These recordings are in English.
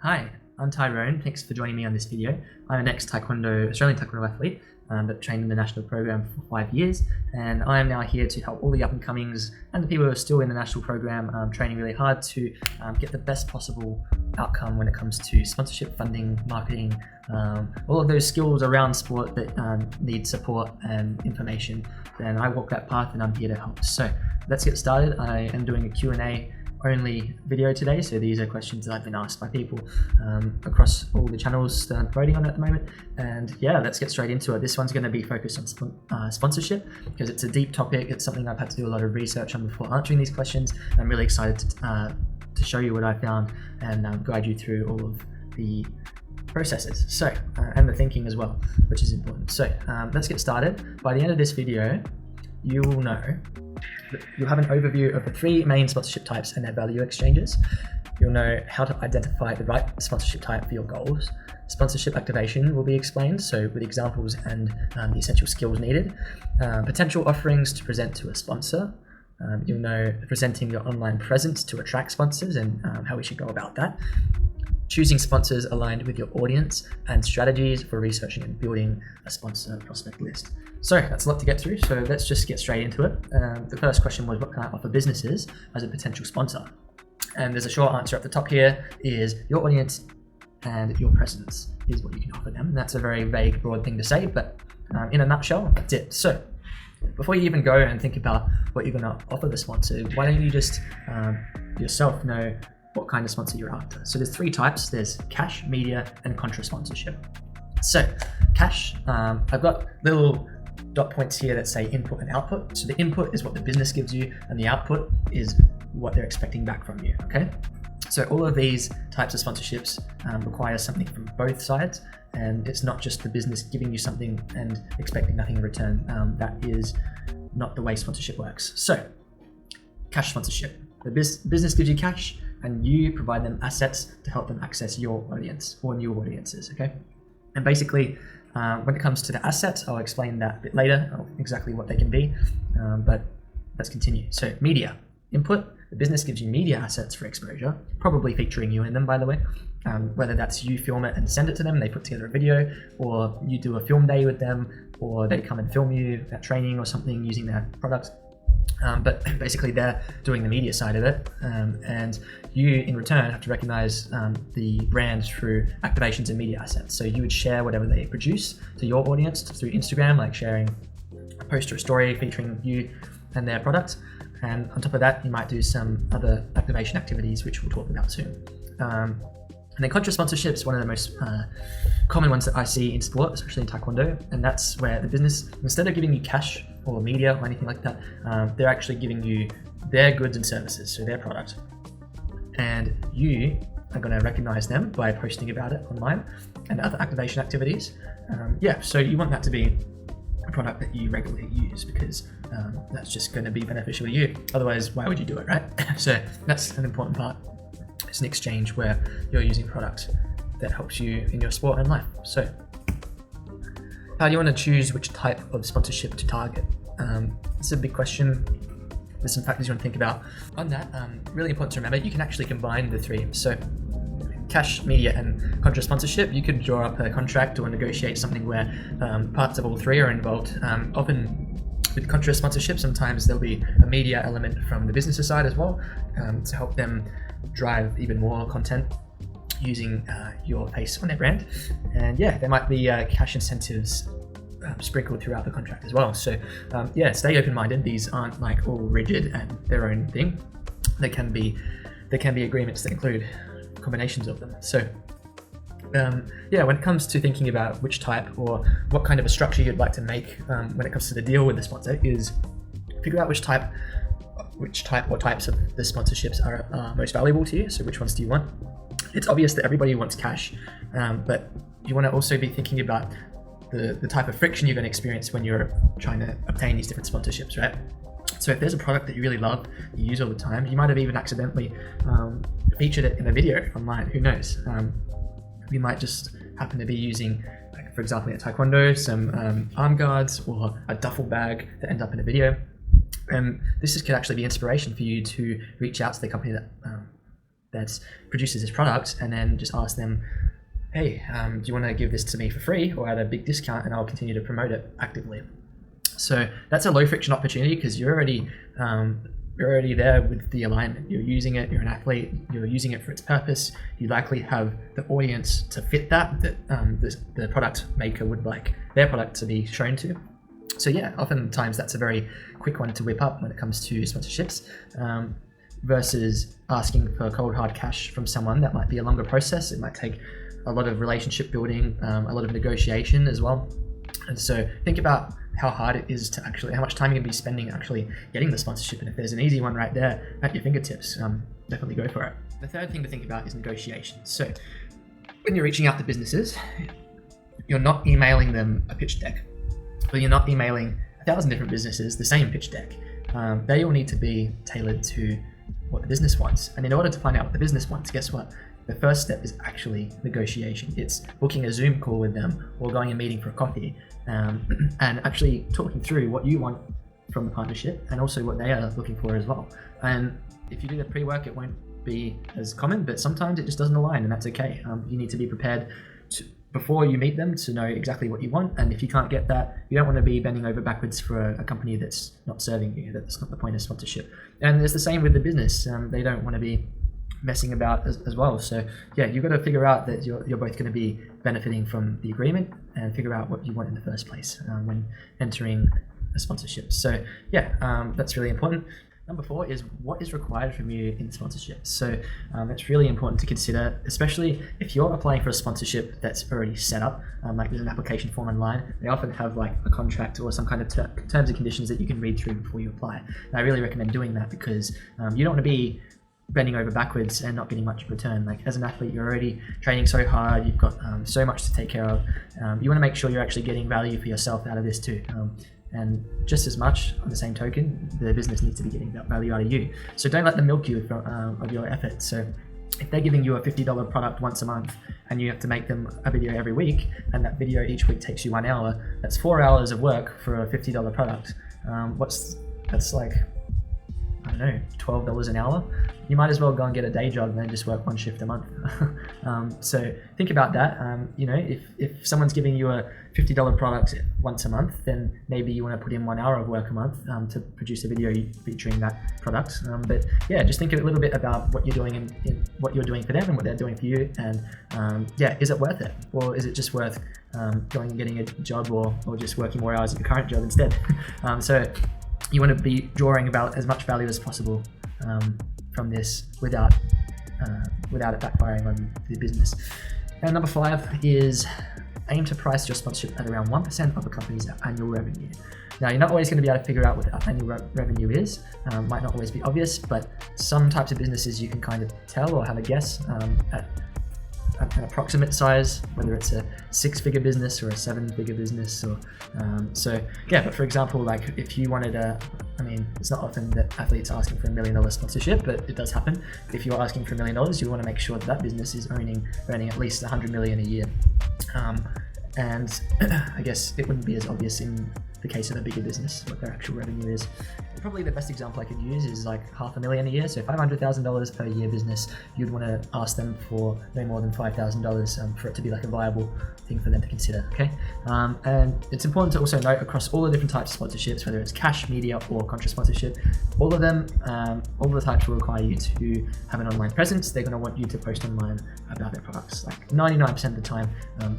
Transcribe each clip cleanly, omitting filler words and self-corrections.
Hi, I'm Tyrone. Thanks for joining me on this video. I'm an Australian Taekwondo athlete that trained in the national program for 5 years, and I am now here to help all the up-and-comings and the people who are still in the national program training really hard to get the best possible outcome when it comes to sponsorship, funding, marketing, all of those skills around sport that need support and information. And I walk that path and I'm here to help. So let's get started. I am doing a Q&A only video today, so these are questions that I've been asked by people across all the channels that I'm promoting on at the moment. And yeah, let's get straight into it. This one's going to be focused on sponsorship because it's a deep topic. It's something I've had to do a lot of research on before answering these questions. I'm really excited to show you what I found and guide you through all of the processes, so and the thinking as well, which is important. So let's get started. By the end of this video, you will know you'll have an overview of the 3 main sponsorship types and their value exchanges. You'll know how to identify the right sponsorship type for your goals. Sponsorship activation will be explained, so with examples and the essential skills needed. Potential offerings to present to a sponsor. You'll know presenting your online presence to attract sponsors and how we should go about that. Choosing sponsors aligned with your audience and strategies for researching and building a sponsor prospect list. So that's a lot to get through, so let's just get straight into it. The first question was, what can I offer businesses as a potential sponsor? And there's a short answer at the top here, is your audience and your presence is what you can offer them. That's a very vague, broad thing to say, but in a nutshell, that's it. So before you even go and think about what you're going to offer the sponsor, why don't you just yourself know what kind of sponsor you're after. So there's 3 types. There's cash, media, and contra sponsorship. So cash, I've got little dot points here that say input and output. So the input is what the business gives you, and the output is what they're expecting back from you, okay? So all of these types of sponsorships require something from both sides, and it's not just the business giving you something and expecting nothing in return. That is not the way sponsorship works. So cash sponsorship, the business gives you cash, and you provide them assets to help them access your audience or new audiences, okay? And basically, when it comes to the assets, I'll explain that a bit later, exactly what they can be, but let's continue. So media, input, the business gives you media assets for exposure, probably featuring you in them, by the way, whether that's you film it and send it to them, they put together a video, or you do a film day with them, or they come and film you at training or something using their product. But basically they're doing the media side of it, and you in return have to recognize the brand through activations and media assets. So you would share whatever they produce to your audience through Instagram, like sharing a post or a story featuring you and their product. And on top of that, you might do some other activation activities, which we'll talk about soon. And then contra sponsorship is one of the most common ones that I see in sport, especially in Taekwondo. And that's where the business, instead of giving you cash or media or anything like that, they're actually giving you their goods and services, so their product. And you are going to recognize them by posting about it online and other activation activities. So you want that to be a product that you regularly use, because that's just going to be beneficial to you. Otherwise, why would you do it, right? So that's an important part. It's an exchange where you're using a product that helps you in your sport and life. So how do you want to choose which type of sponsorship to target? It's a big question. There's some factors you want to think about. On that, really important to remember, you can actually combine the 3. So cash, media, and contra sponsorship, you could draw up a contract or negotiate something where parts of all 3 are involved. Often with contra sponsorship, sometimes there'll be a media element from the business side as well, to help them drive even more content using your face on their brand. And yeah, there might be cash incentives sprinkled throughout the contract as well. So stay open-minded. These aren't like all rigid and their own thing. There can be agreements that include combinations of them. So when it comes to thinking about which type or what kind of a structure you'd like to make when it comes to the deal with the sponsor, is figure out which type or types of the sponsorships are most valuable to you. So which ones do you want? It's obvious that everybody wants cash, but you want to also be thinking about the type of friction you're going to experience when you're trying to obtain these different sponsorships, right? So if there's a product that you really love, you use all the time, you might have even accidentally featured it in a video online, who knows? You might just happen to be using, like, for example, in Taekwondo, some arm guards or a duffel bag that end up in a video. And this could actually be inspiration for you to reach out to the company that that produces this product, and then just ask them, hey, do you want to give this to me for free or at a big discount, and I'll continue to promote it actively. So that's a low friction opportunity because you're already there with the alignment. You're using it, you're an athlete, you're using it for its purpose. You likely have the audience to fit that the product maker would like their product to be shown to. So yeah, oftentimes that's a very quick one to whip up when it comes to sponsorships, versus asking for cold hard cash from someone. That might be a longer process. It might take a lot of relationship building, a lot of negotiation as well. And so think about how hard it is to actually, how much time you're going to be spending actually getting the sponsorship. And if there's an easy one right there at your fingertips, definitely go for it. The third thing to think about is negotiation. So when you're reaching out to businesses, you're not emailing them a pitch deck, but you're not emailing 1,000 different businesses the same pitch deck. They all need to be tailored to what the business wants. And in order to find out what the business wants, guess what? The first step is actually negotiation. It's booking a Zoom call with them or going and meeting for a coffee, and actually talking through what you want from the partnership and also what they are looking for as well. And if you do the pre-work, it won't be as common, but sometimes it just doesn't align, and that's okay. You need to be prepared before you meet them to know exactly what you want. And if you can't get that, you don't want to be bending over backwards for a company that's not serving you. That's not the point of sponsorship. And it's the same with the business. They don't want to be messing about as well. So yeah, you've got to figure out that you're both going to be benefiting from the agreement and figure out what you want in the first place when entering a sponsorship. So yeah, that's really important. Number 4 is what is required from you in sponsorship. So it's really important to consider, especially if you're applying for a sponsorship that's already set up, like there's an application form online. They often have like a contract or some kind of terms and conditions that you can read through before you apply. And I really recommend doing that because you don't want to be bending over backwards and not getting much in return. Like as an athlete, you're already training so hard, you've got so much to take care of. You want to make sure you're actually getting value for yourself out of this too. And just as much, on the same token, the business needs to be getting that value out of you. So don't let them milk you of your effort. So if they're giving you a $50 product once a month and you have to make them a video every week, and that video each week takes you 1 hour, that's 4 hours of work for a $50 product. That's like, I don't know, $12 an hour. You might as well go and get a day job and then just work 1 shift a month. So think about that. You know, if someone's giving you a $50 product once a month, then maybe you want to put in 1 hour of work a month to produce a video featuring that product. But yeah, just think a little bit about what you're doing in what you're doing for them and what they're doing for you. And yeah, is it worth it? Or is it just worth going and getting a job or just working more hours at your current job instead? So you want to be drawing about as much value as possible from this without it backfiring on the business. And number 5 is aim to price your sponsorship at around 1% of a company's annual revenue. Now, you're not always going to be able to figure out what the annual revenue is. Might not always be obvious, but some types of businesses you can kind of tell or have a guess at an approximate size, whether it's a 6-figure business or a 7-figure business. Or so yeah, but for example, like if you wanted I mean, it's not often that athletes are asking for $1 million sponsorship, but it does happen. If you're asking for $1 million, you want to make sure that business is earning at least $100 million a year. And I guess it wouldn't be as obvious in the case of a bigger business what their actual revenue is. Probably the best example I could use is like $500,000 a year. So $500,000 per year business, you'd want to ask them for no more than $5,000 for it to be like a viable thing for them to consider. Okay, and it's important to also note across all the different types of sponsorships, whether it's cash, media, or contra sponsorship, all of them, all the types will require you to have an online presence. They're going to want you to post online about their products. Like 99% of the time,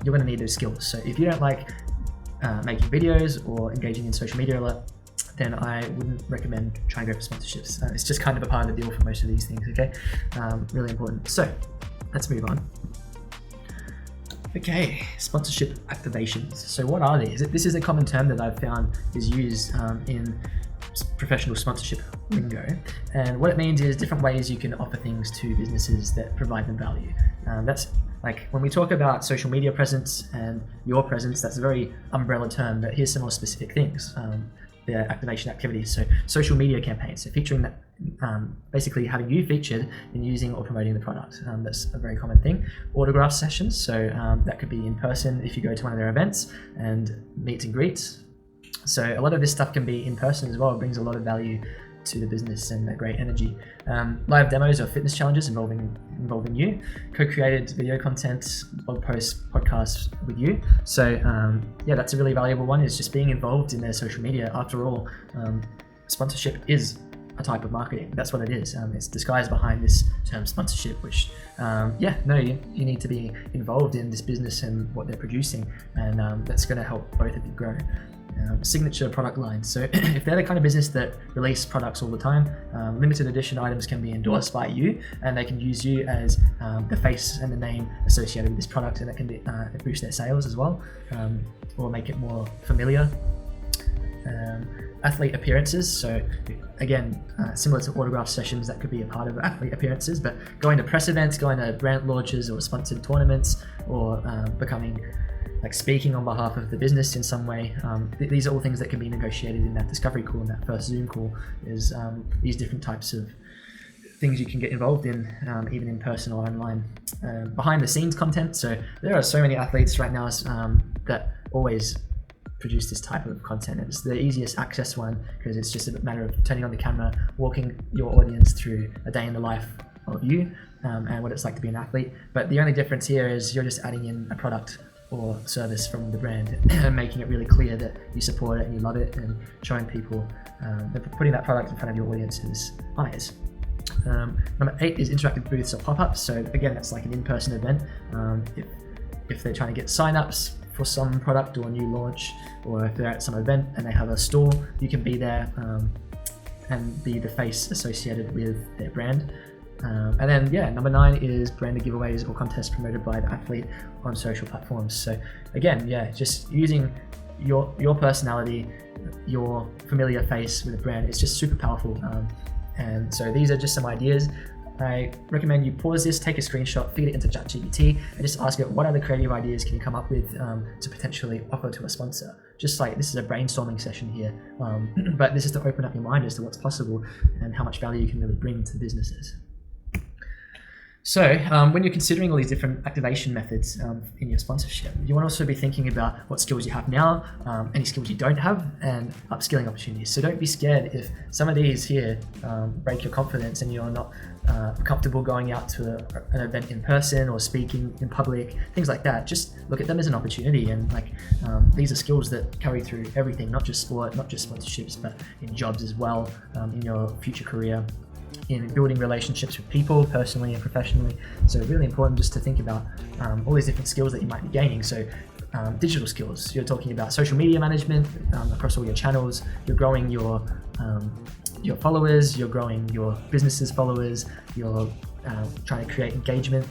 you're going to need those skills. So if you don't like making videos or engaging in social media a lot, then I wouldn't recommend trying to go for sponsorships. It's just kind of a part of the deal for most of these things, okay? Really important. So let's move on. Okay, sponsorship activations. So what are these? This is a common term that I've found is used in professional sponsorship lingo. And what it means is different ways you can offer things to businesses that provide them value. That's like when we talk about social media presence and your presence, that's a very umbrella term, but here's some more specific things. The activation activities, so social media campaigns, so featuring that, basically having you featured in using or promoting the product. That's a very common thing. Autograph sessions, so that could be in person if you go to one of their events, and meets and greets. So a lot of this stuff can be in person as well. It brings a lot of value to the business and a great energy. Live demos or fitness challenges involving you, co-created video content, blog posts, podcasts with you. So yeah, that's a really valuable one, is just being involved in their social media. After all, sponsorship is a type of marketing. That's what it is. It's disguised behind this term sponsorship, which you need to be involved in this business and what they're producing, and that's going to help both of you grow. Signature product lines. So if they're the kind of business that release products all the time, limited edition items can be endorsed by you, and they can use you as the face and the name associated with this product, and that can boost their sales as well, or make it more familiar. Athlete appearances. So again, similar to autograph sessions, that could be a part of athlete appearances, but going to press events, going to brand launches or sponsored tournaments, or becoming speaking on behalf of the business in some way. These are all things that can be negotiated in that discovery call, in that first Zoom call, is these different types of things you can get involved in, even in person or online. Behind the scenes content. So there are so many athletes right now that always produce this type of content. It's the easiest access one, because it's just a matter of turning on the camera, walking your audience through a day in the life of you, and what it's like to be an athlete. But the only difference here is you're just adding in a product or service from the brand and making it really clear that you support it and you love it, and showing people putting that product in front of your audience's eyes. Number 8 is interactive booths or pop-ups. So again, that's like an in-person event. If they're trying to get sign-ups for some product or a new launch, or if they're at some event and they have a store, you can be there and be the face associated with their brand. And then number 9 is branded giveaways or contests promoted by the athlete on social platforms. So again, just using your personality, your familiar face with a brand, it's just super powerful. And so these are just some ideas. I recommend you pause this, take a screenshot, feed it into ChatGPT, and just ask it, what other creative ideas can you come up with to potentially offer to a sponsor? Just like, this is a brainstorming session here, but this is to open up your mind as to what's possible and how much value you can really bring to businesses. So when you're considering all these different activation methods in your sponsorship, you want to also be thinking about what skills you have now, any skills you don't have, and upskilling opportunities. So don't be scared if some of these here break your confidence and you're not comfortable going out to an event in person or speaking in public, things like that. Just look at them as an opportunity, and these are skills that carry through everything, not just sport, not just sponsorships, but in jobs as well, in your future career, in building relationships with people personally and professionally. So really important just to think about all these different skills that you might be gaining. So digital skills, you're talking about social media management across all your channels. You're growing your followers, you're growing your business's followers, you're trying to create engagement,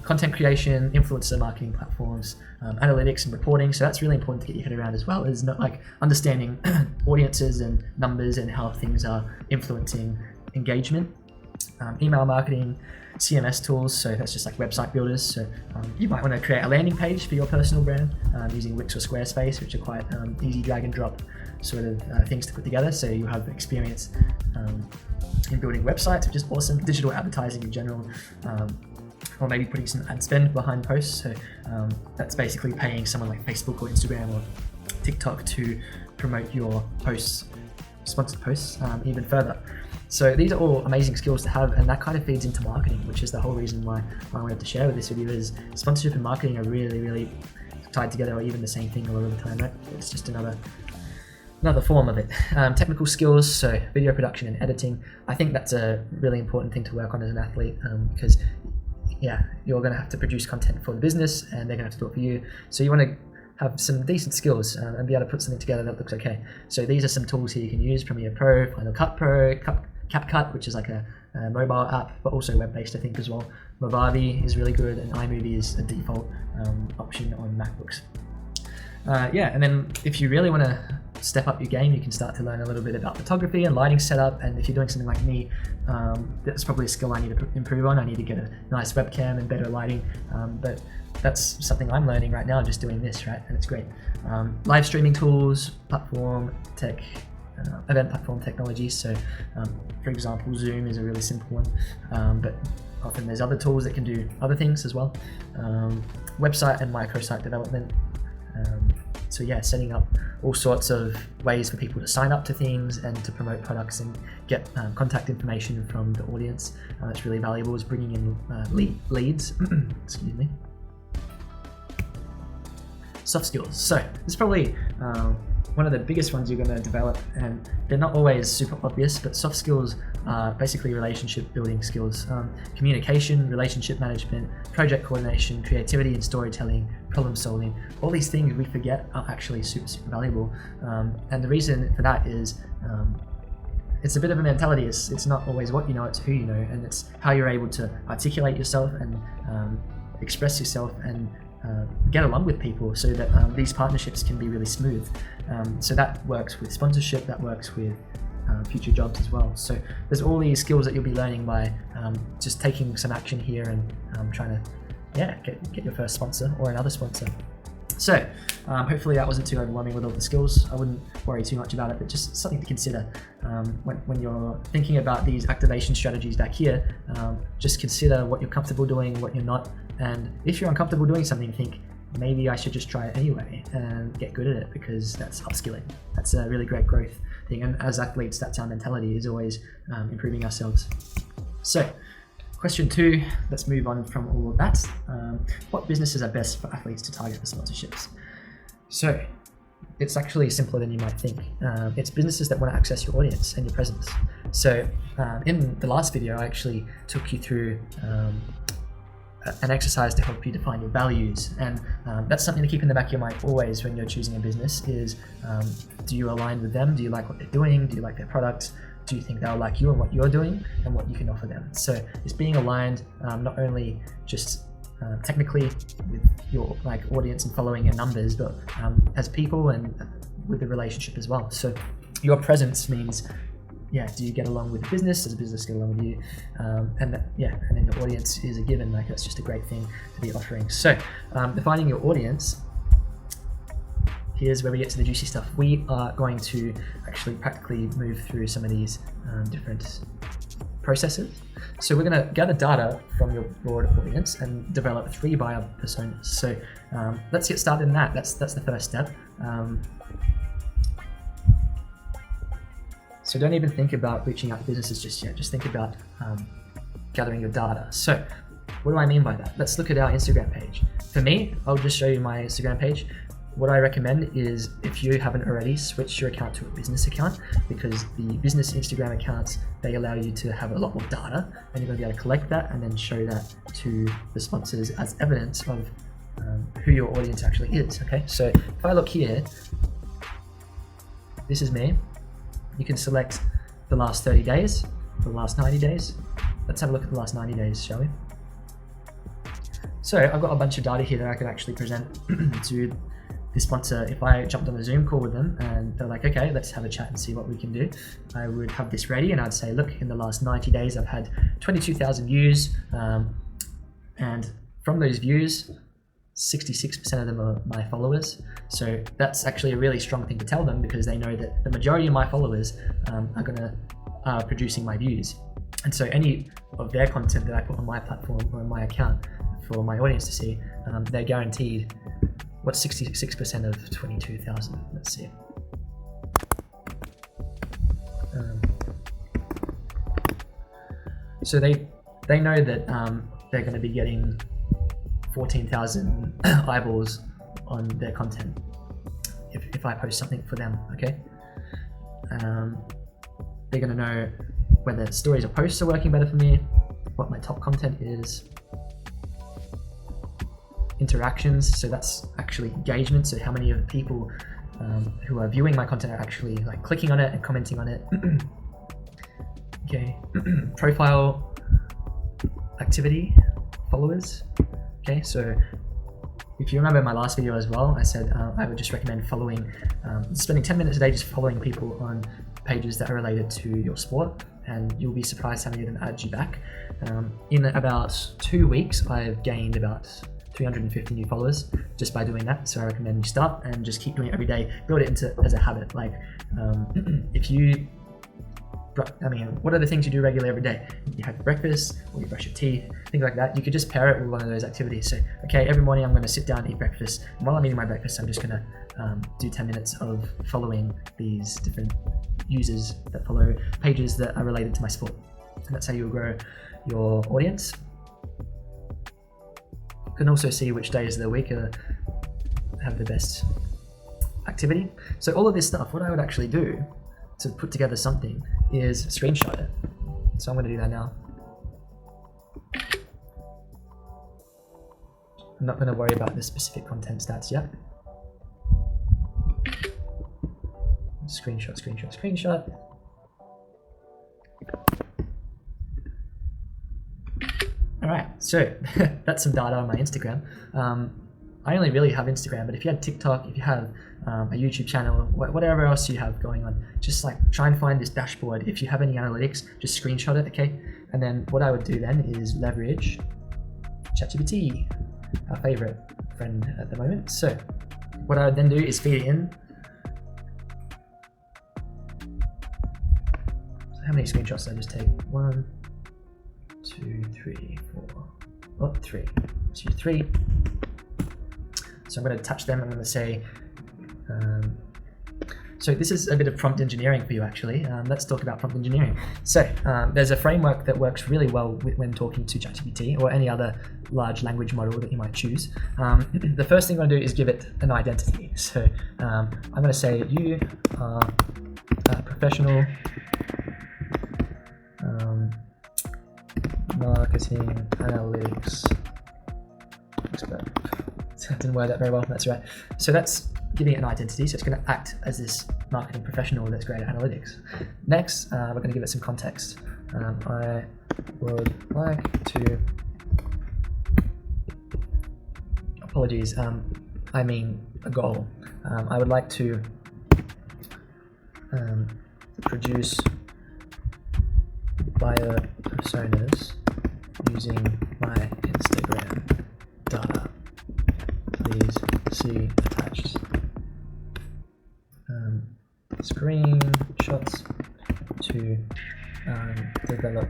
content creation, influencer marketing platforms, analytics and reporting. So that's really important to get your head around as well, is not understanding audiences and numbers and how things are influencing engagement. Email marketing, CMS tools, so that's just like website builders. So you might want to create a landing page for your personal brand using Wix or Squarespace, which are quite easy drag and drop sort of things to put together. So you have experience in building websites, which is awesome. Digital advertising in general, or maybe putting some ad spend behind posts. So that's basically paying someone like Facebook or Instagram or TikTok to promote your posts, sponsored posts, even further. So these are all amazing skills to have, and that kind of feeds into marketing, which is the whole reason why I wanted to share with this video. Is sponsorship and marketing are really, really tied together, or even the same thing a lot of the time, right? It's just another form of it. Technical skills, so video production and editing. I think that's a really important thing to work on as an athlete, because you're going to have to produce content for the business, and they're going to have to do it for you. So you want to have some decent skills and be able to put something together that looks okay. So these are some tools here you can use: Premiere Pro, Final Cut Pro, CapCut, which is like a mobile app, but also web-based, I think, as well. Movavi is really good, and iMovie is a default option on MacBooks. And then if you really want to step up your game, you can start to learn a little bit about photography and lighting setup. And if you're doing something like me, that's probably a skill I need to improve on. I need to get a nice webcam and better lighting, but that's something I'm learning right now, just doing this, right? And it's great. Live streaming tools, platform tech, event platform technologies. So for example, Zoom is a really simple one, but often there's other tools that can do other things as well. Website and microsite development, So yeah, setting up all sorts of ways for people to sign up to things and to promote products and get contact information from the audience. That's really valuable, is bringing in leads. Excuse me. Soft skills. So this is probably one of the biggest ones you're going to develop, and they're not always super obvious, but soft skills are basically relationship building skills. Communication, relationship management, project coordination, creativity and storytelling, problem solving. All these things we forget are actually super valuable. And the reason for that is it's a bit of a mentality. It's not always what you know, it's who you know, and it's how you're able to articulate yourself and express yourself and get along with people, so that these partnerships can be really smooth. So that works with sponsorship, that works with future jobs as well. So there's all these skills that you'll be learning by just taking some action here and trying to get your first sponsor or another sponsor. So hopefully that wasn't too overwhelming with all the skills. I wouldn't worry too much about it, but just something to consider when you're thinking about these activation strategies back here. Just consider what you're comfortable doing, what you're not, and if you're uncomfortable doing something, think maybe I should just try it anyway and get good at it, because that's upskilling. That's a really great growth thing, and as athletes, that's our mentality, is always improving ourselves. So question 2, let's move on from all of that. What businesses are best for athletes to target for sponsorships? So it's actually simpler than you might think. It's businesses that want to access your audience and your presence. So in the last video, I actually took you through an exercise to help you define your values, and that's something to keep in the back of your mind always when you're choosing a business. Is do you align with them? Do you like what they're doing? Do you like their products? Do you think they'll like you and what you're doing and what you can offer them? So it's being aligned, not only just technically with your audience and following and numbers, but as people and with the relationship as well. So your presence means, do you get along with the business? Does the business get along with you? And then your audience is a given. That's just a great thing to be offering. So defining your audience, here's where we get to the juicy stuff. We are going to actually practically move through some of these different processes. So we're going to gather data from your broad audience and develop 3 buyer personas. So let's get started in that. That's the first step. So don't even think about reaching out to businesses just yet. Just think about gathering your data. So what do I mean by that? Let's look at our Instagram page. For me, I'll just show you my Instagram page. What I recommend is, if you haven't already, switch your account to a business account, because the business Instagram accounts, they allow you to have a lot more data, and you're going to be able to collect that and then show that to the sponsors as evidence of who your audience actually is. Okay, so if I look here, this is me. You can select the last 30 days, the last 90 days. Let's have a look at the last 90 days, shall we? So I've got a bunch of data here that I could actually present to the sponsor. If I jumped on a Zoom call with them and they're like, okay, let's have a chat and see what we can do, I would have this ready and I'd say, look, in the last 90 days, I've had 22,000 views. And from those views, 66% of them are my followers. So that's actually a really strong thing to tell them, because they know that the majority of my followers are producing my views. And so any of their content that I put on my platform or on my account for my audience to see, they're guaranteed, what's 66% of 22,000? Let's see. So they know that they're going to be getting 14,000 eyeballs on their content if I post something for them. Okay, they're going to know whether stories or posts are working better for me, what my top content is, interactions, so that's actually engagement, so how many of people who are viewing my content are actually clicking on it and commenting on it. Okay, profile activity, followers. Okay, so if you remember my last video as well, I said I would just recommend spending 10 minutes a day just following people on pages that are related to your sport, and you'll be surprised how many of them add you back. In about 2 weeks, I've gained about 350 new followers just by doing that. So I recommend you start and just keep doing it every day. Build it as a habit. If you what are the things you do regularly every day? You have breakfast, or you brush your teeth, things like that. You could just pair it with one of those activities. So, okay, every morning I'm going to sit down and eat breakfast. And while I'm eating my breakfast, I'm just going to do 10 minutes of following these different users that follow pages that are related to my sport. And that's how you'll grow your audience. You can also see which days of the week have the best activity. So all of this stuff, what I would actually do to put together something is screenshot it. So I'm going to do that now. I'm not going to worry about the specific content stats yet. Screenshot, screenshot, screenshot. All right, so that's some data on my Instagram. I only really have Instagram, but if you had TikTok, if you have a YouTube channel, whatever else you have going on, just like try and find this dashboard. If you have any analytics, just screenshot it, okay? And then what I would do then is leverage ChatGPT, our favorite friend at the moment. So what I would then do is feed it in. So how many screenshots did I just take? 1, 2, 3, 4, oh, 3. Let's use 3. So I'm going to touch them. I'm going to say, so this is a bit of prompt engineering for you actually. Let's talk about prompt engineering. So there's a framework that works really well when talking to ChatGPT or any other large language model that you might choose. The first thing I'm going to do is give it an identity. So I'm going to say you are a professional marketing analytics expert. I didn't word that very well, that's right. So that's giving it an identity, so it's going to act as this marketing professional that's great at analytics. Next, we're going to give it some context. I would like to, apologies, I mean a goal. I would like to produce buyer personas using my Instagram data. Please see attached screenshots to develop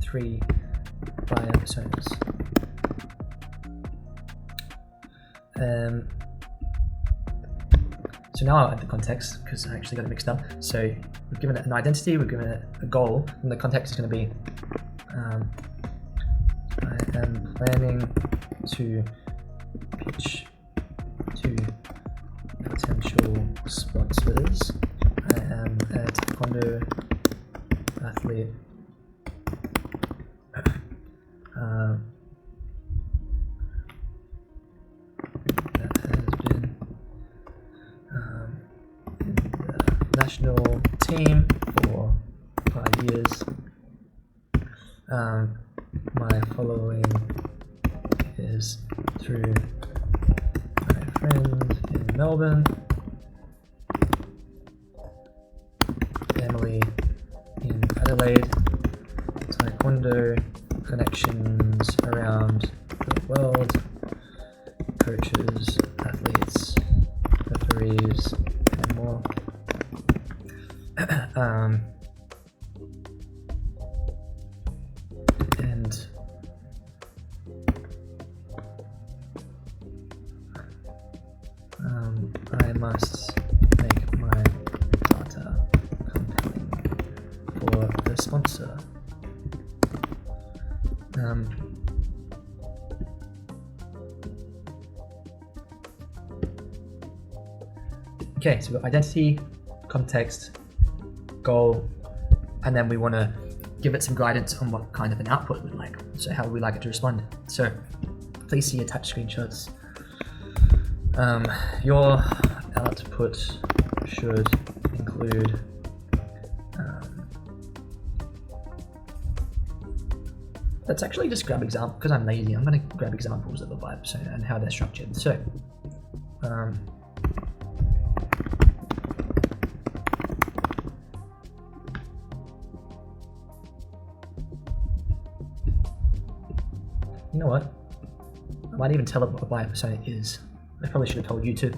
3 buyer personas. So now I'll add the context because I actually got it mixed up. So we've given it an identity, we've given it a goal, and the context is going to be I am planning to pitch to potential sponsors. I am a taekwondo athlete. That has been in the national team for 5 years. My following is through my friend in Melbourne, family in Adelaide, taekwondo connections around the world, coaches, athletes, referees, and more. And I must make my data compelling for the sponsor. Okay, so we've got identity, context, goal, and then we want to give it some guidance on what kind of an output we'd like. So how would we like it to respond? So please see attached screenshots. Your output should include let's actually just grab example because I'm lazy. I'm going to grab examples of the buyer persona and how they're structured. So you know what? I might even tell it what a buyer persona is. I probably should have told you too.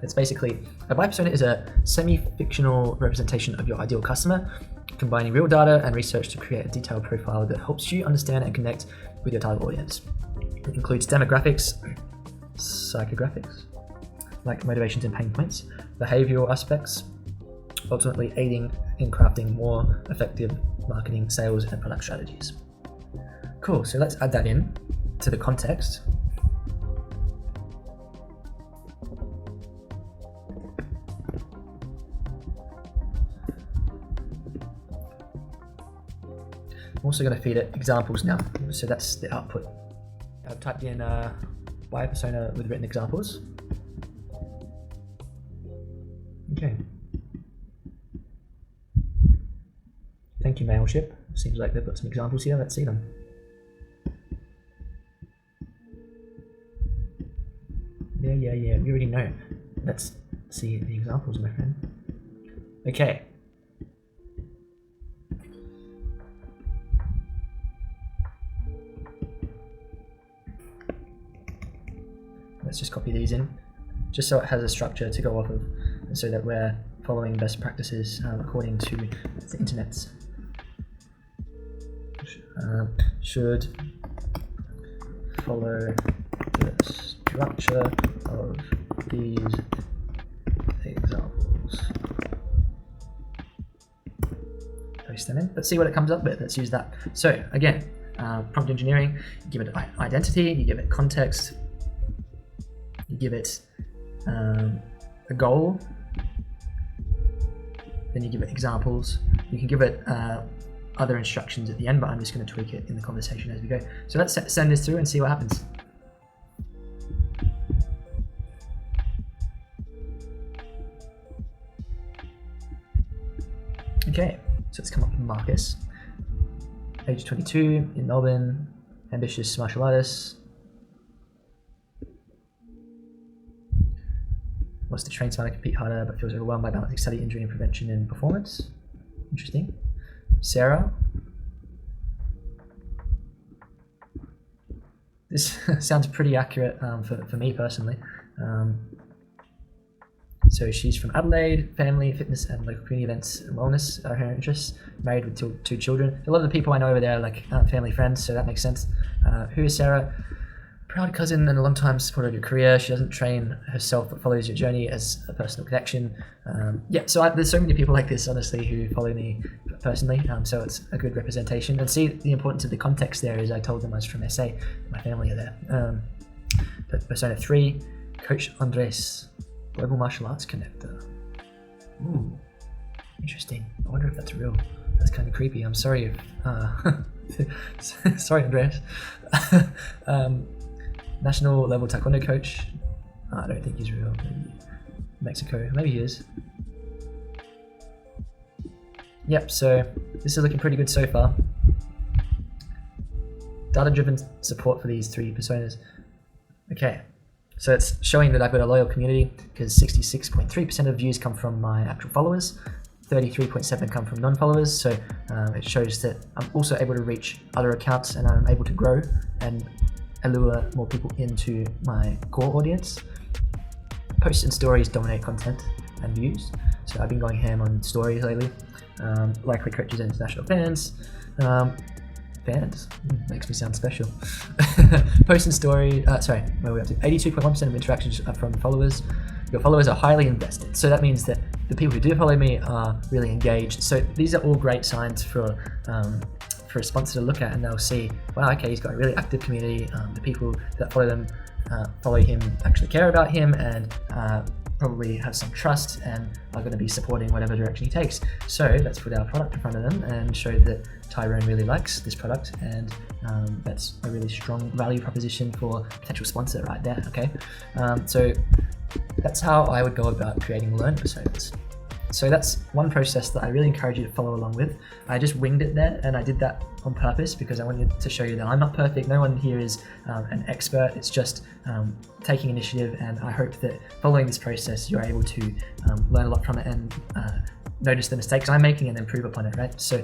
It's basically, a buyer persona is a semi-fictional representation of your ideal customer, combining real data and research to create a detailed profile that helps you understand and connect with your target audience. It includes demographics, psychographics, like motivations and pain points, behavioral aspects, ultimately aiding in crafting more effective marketing, sales, and product strategies. Cool, so let's add that in to the context. I'm also going to feed it examples now, so that's the output. I've typed in buyer persona with written examples. Okay. Thank you, Mailship. Seems like they've got some examples here. Let's see them. Yeah. We already know. Let's see the examples, my friend. Okay. Let's just copy these in, just so it has a structure to go off of, and so that we're following best practices according to the internet. Should follow the structure of these examples. Paste them in. Let's see what it comes up with. Let's use that. So again, prompt engineering, you give it identity, you give it context, you give it a goal, then you give it examples. You can give it other instructions at the end, but I'm just going to tweak it in the conversation as we go. So let's send this through and see what happens. Okay, so it's come up with Marcus, age 22, in Melbourne, ambitious martial artist. Wants to train smarter, compete harder, but feels overwhelmed by balancing study, injury, and prevention and performance. Interesting. Sarah. This sounds pretty accurate for me personally. So she's from Adelaide, family, fitness, and local community events and wellness are her interests. Married with two children. A lot of the people I know over there aren't family friends, so that makes sense. Who is Sarah? Proud cousin and a long-time supporter of your career. She doesn't train herself, but follows your journey as a personal connection. So there's so many people like this, honestly, who follow me personally. So it's a good representation. And see the importance of the context there is I told them I was from SA. My family are there. Persona 3, Coach Andres, Global Martial Arts Connector. Ooh, interesting. I wonder if that's real. That's kind of creepy. I'm sorry if... sorry, Andres. National level Taekwondo coach. I don't think he's real. Maybe Mexico. Maybe he is. Yep, so this is looking pretty good so far. Data-driven support for these 3 personas. Okay, so it's showing that I've got a loyal community because 66.3% of views come from my actual followers. 33.7 come from non-followers, so it shows that I'm also able to reach other accounts and I'm able to grow and allure more people into my core audience. Posts and stories dominate content and views, so I've been going ham on stories lately. Likely coaches and international fans. Fans? Makes me sound special. Post and story, sorry, where are we up to? 82.1% of interactions are from followers. Your followers are highly invested, so that means that the people who do follow me are really engaged. So these are all great signs for a sponsor to look at, and they'll see, wow, okay, he's got a really active community. The people that follow him actually care about him and probably have some trust and are going to be supporting whatever direction he takes. So let's put our product in front of them and show that Tyrone really likes this product, and that's a really strong value proposition for a potential sponsor right there. Okay, so that's how I would go about creating learn personas. So that's one process that I really encourage you to follow along with. I just winged it there, and I did that on purpose because I wanted to show you that I'm not perfect. No one here is an expert. It's just taking initiative, and I hope that following this process, you're able to learn a lot from it and notice the mistakes I'm making and improve upon it, right? So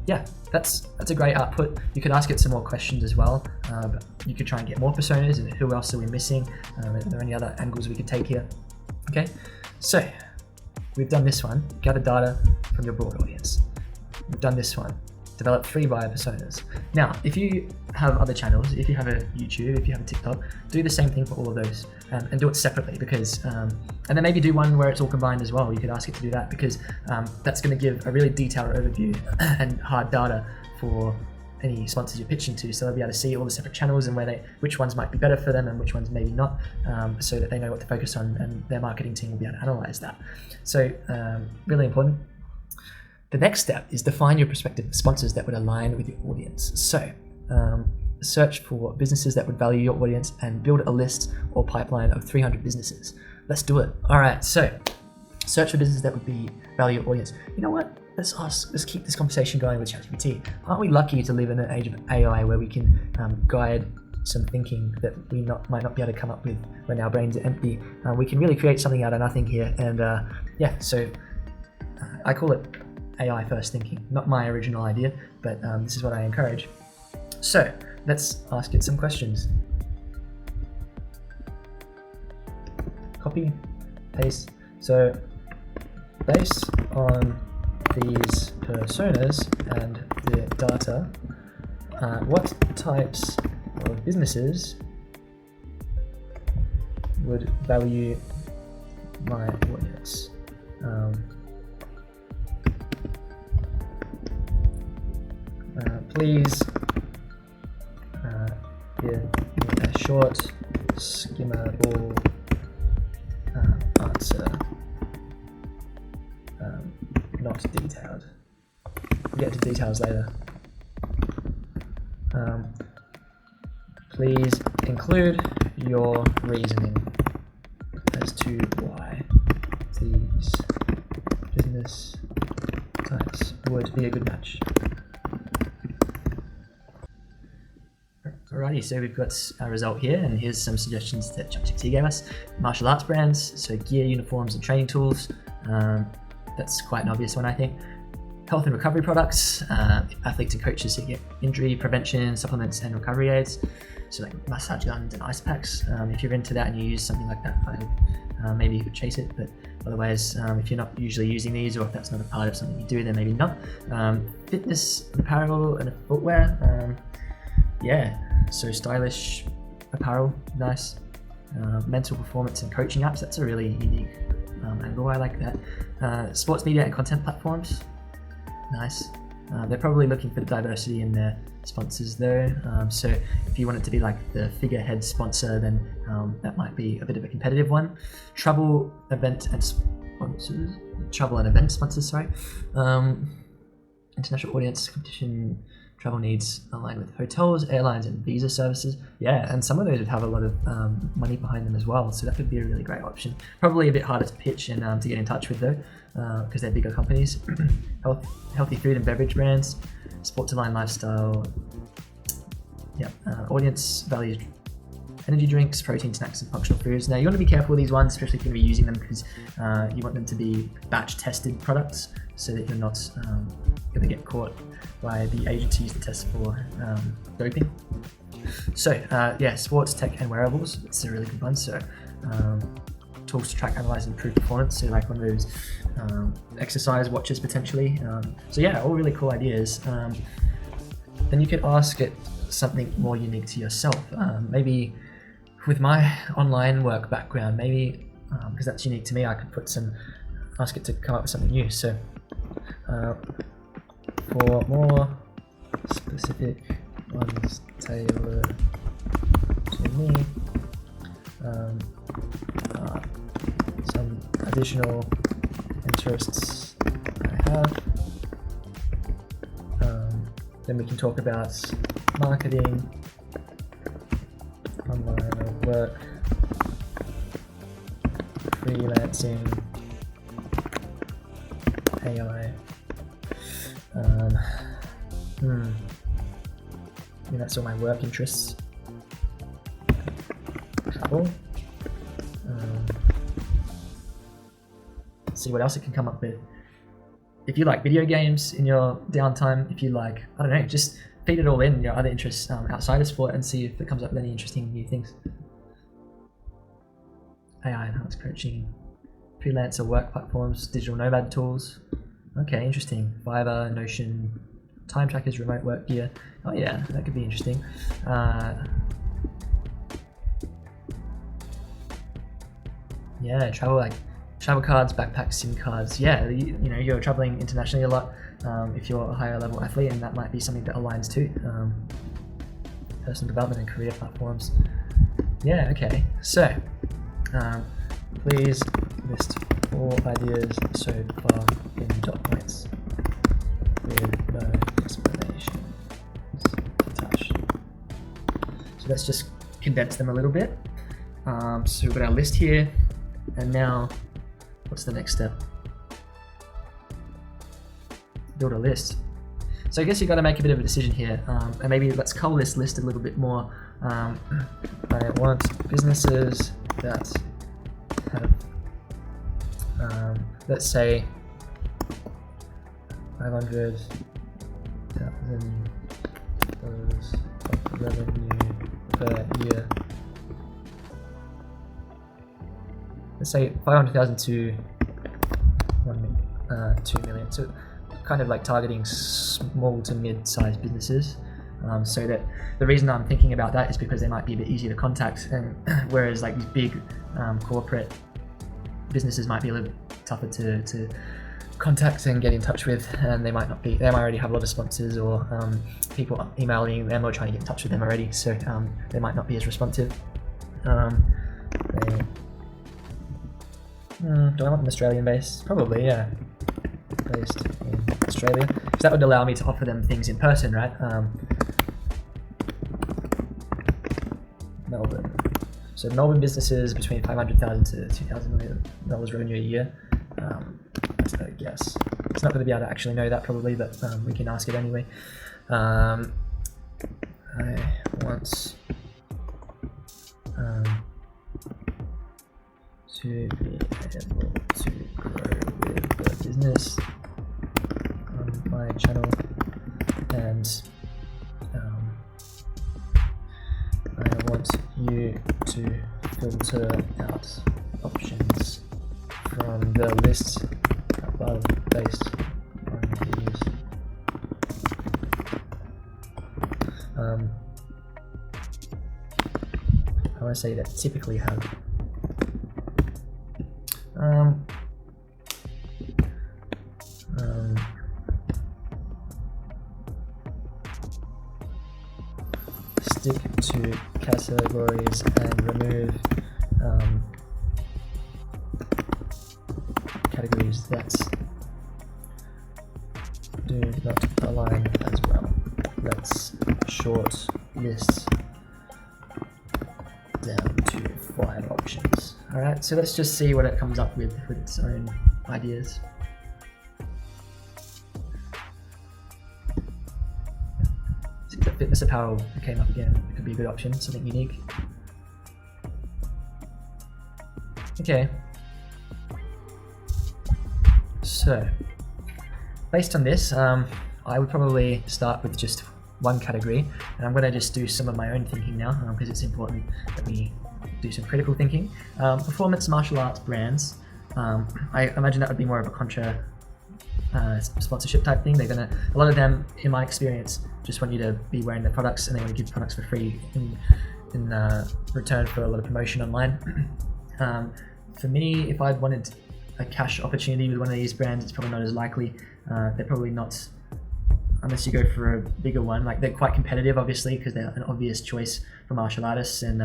yeah, that's a great output. You could ask it some more questions as well. But you could try and get more personas, and who else are we missing? Are there any other angles we could take here? Okay, so we've done this one, gather data from your broad audience. We've done this one, develop 3 buyer personas. Now, if you have other channels, if you have a YouTube, if you have a TikTok, do the same thing for all of those and do it separately because, and then maybe do one where it's all combined as well. You could ask it to do that because that's going to give a really detailed overview and hard data for any sponsors you're pitching to, so they'll be able to see all the separate channels and which ones might be better for them and which ones maybe not, so that they know what to focus on and their marketing team will be able to analyze that. So really important. The next step is define your prospective sponsors that would align with your audience. So search for businesses that would value your audience and build a list or pipeline of 300 businesses. Let's do it. All right, so search for businesses that would value your audience. You know what? Let's keep this conversation going with ChatGPT. Aren't we lucky to live in an age of AI where we can guide some thinking that we might not be able to come up with when our brains are empty? We can really create something out of nothing here, and yeah, so I call it AI first thinking. Not my original idea, but this is what I encourage. So let's ask it some questions. Copy, paste. So based on these personas and the data, what types of businesses would value my audience? Please give me a short, skimmable answer. Not detailed. We'll get to details later. Please include your reasoning as to why these business types would be a good match. Alrighty, so we've got our result here, and here's some suggestions that ChatGPT gave us. Martial arts brands, so gear, uniforms, and training tools. That's quite an obvious one, I think. Health and recovery products, athletes and coaches to get injury prevention, supplements, and recovery aids. So like massage guns and ice packs. If you're into that and you use something like that, maybe you could chase it, but otherwise, if you're not usually using these, or if that's not a part of something you do, then maybe not. Fitness apparel and footwear. Yeah, so stylish apparel, nice. Mental performance and coaching apps, that's a really unique angle, I like that. Sports media and content platforms, nice. They're probably looking for diversity in their sponsors though, so if you want it to be like the figurehead sponsor, then that might be a bit of a competitive one. Travel and event sponsors, sorry. International audience, competition, travel needs aligned with hotels, airlines, and visa services. Yeah, and some of those would have a lot of money behind them as well, so that could be a really great option. Probably a bit harder to pitch and to get in touch with though, because they're bigger companies. Healthy food and beverage brands, sports aligned lifestyle. Yeah, audience values energy drinks, protein snacks, and functional foods. Now you want to be careful with these ones, especially if you're going to be using them, because you want them to be batch tested products, so that you're not going to get caught by the agencies that test for doping. So yeah, sports, tech, and wearables. It's a really good one. So tools to track, analyze, and improve performance. So like one of those exercise watches potentially. So yeah, all really cool ideas. Then you could ask it something more unique to yourself. Maybe with my online work background, maybe because that's unique to me, I could ask it to come up with something new. So for more specific ones tailored to me, some additional interests I have. Then we can talk about marketing, online work, freelancing, AI. I mean, that's all my work interests. Travel. Let's see what else it can come up with. If you like video games in your downtime, if you like, I don't know, just feed it all in your other interests outside of sport and see if it comes up with any interesting new things. AI enhanced coaching, freelancer work platforms, digital nomad tools. Okay, interesting. Fiverr, Notion, time trackers, remote work gear. Oh yeah, that could be interesting. Yeah, travel cards, backpacks, SIM cards. Yeah, you know, you're traveling internationally a lot. If you're a higher level athlete, and that might be something that aligns too. Personal development and career platforms. Yeah, okay. So, please list 4 ideas so far in dot points with no explanations attached. So let's just condense them a little bit. So we've got our list here, and now what's the next step? Build a list. So I guess you've got to make a bit of a decision here, and maybe let's cull this list a little bit more. I want businesses that have, let's say, $500,000 of revenue per year. Let's say 500,000 to 2 million. So kind of like targeting small to mid-sized businesses. So that the reason I'm thinking about that is because they might be a bit easier to contact, and whereas like these big corporate businesses might be a little bit tougher to contact and get in touch with, and they might already have a lot of sponsors or people emailing them or trying to get in touch with them already, so they might not be as responsive. Do I want them Australian based? Probably, yeah. Based in Australia. So that would allow me to offer them things in person, right? Melbourne. So Melbourne businesses between $500,000 to $2,000 million revenue a year. That's a guess. It's not going to be able to actually know that probably, but we can ask it anyway. I want to be able to grow with the business on my channel, and I want you to filter out options from the list above based on these. I want to say that typically have stick to categories and remove categories that do not align as well. Let's short list down to 5 options. Alright, so let's just see what it comes up with its own ideas. See, the fitness apparel came up again. It could be a good option, something unique. Okay. So, based on this, I would probably start with just one category, and I'm going to just do some of my own thinking now, because it's important that we do some critical thinking. Performance martial arts brands, I imagine that would be more of a contra sponsorship type thing. A lot of them, in my experience, just want you to be wearing their products, and they want to give products for free in return for a lot of promotion online. For me, if I'd wanted a cash opportunity with one of these brands, it's probably not as likely. They're probably not, unless you go for a bigger one. Like, they're quite competitive, obviously, because they're an obvious choice for martial artists, and